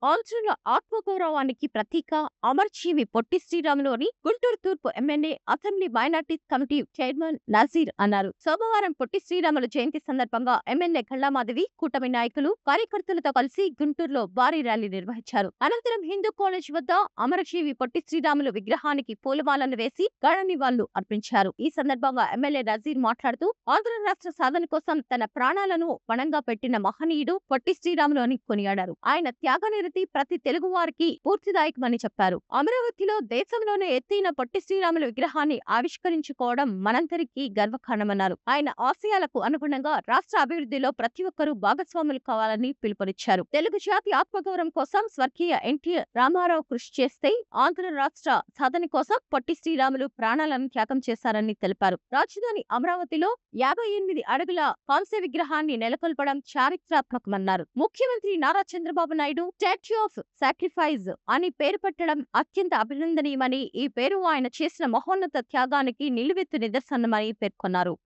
ఆంధ్రుల ఆత్మగౌరవానికి ప్రతీక అమరజీవి పొట్టి శ్రీరాములోని గుంటూరు తూర్పు MLA assembly minorities committee chairman Nazeer అన్నారు. సోమవారం పొట్టి శ్రీరాములు జయంతి సందర్భంగా ఎమ్మెల్యే కళ్ళామాధవి, కూటమి నాయకులు, కార్యకర్తలతో కలిసి గుంటూరులో భారీ ర్యాలీ నిర్వహించారు. అనంతరం హిందూ కాలేజ్ వద్ద అమరజీవి పొట్టి శ్రీరాములు విగ్రహానికి పూలమాలలు వేసి ఘన నివాళులు అర్పించారు. ఈ సందర్భంగా ఎమ్మెల్యే నజీర్ మాట్లాడుతూ ఆంధ్ర రాష్ట్ర సాధన కోసం తన ప్రాణాలను పణంగా పెట్టిన మహనీయుడు పొట్టి శ్రీరాములు అని కొనియాడారు. ఆయన త్యాగనిరతి ప్రతి తెలుగు వారికి పూర్తిదాయకమని చెప్పారు. అమరావతిలో దేశంలోనే ఎత్తైన పొట్టి శ్రీరాములు విగ్రహాన్ని ఆవిష్కరించుకోవడం మనందరికీ గర్వకారణమన్నారు. ఆయన ఆశయాలకు అనుగుణంగా రాష్ట్ర అభివృద్ధిలో ప్రతి ఒక్కరూ భాగస్వాములు కావాలని పిలుపునిచ్చారు. తెలుగు జాతి ఆత్మగౌరవం కోసం స్వర్గీయ ఎన్టీఆర్ రామారావు కృషి చేస్తే ఆంధ్ర రాష్ట్ర సాధన కోసం పొట్టి శ్రీరాములు ప్రాణాలను త్యాగం చేశారని తెలిపారు. రాజధాని అమరావతిలో 58 అడుగుల కాంస్య విగ్రహాన్ని నెలకొల్పడం చారిత్రాత్మకమన్నారు. ముఖ్యమంత్రి Nara Chandrababu Naidu statue of sacrifice అని పేరు పెట్టడం అత్యంత అభినందనీయమని, ఈ పేరు ఆయన చేసిన మహోన్నత త్యాగానికి నిలువెత్తు నిదర్శనమని పేర్కొన్నారు.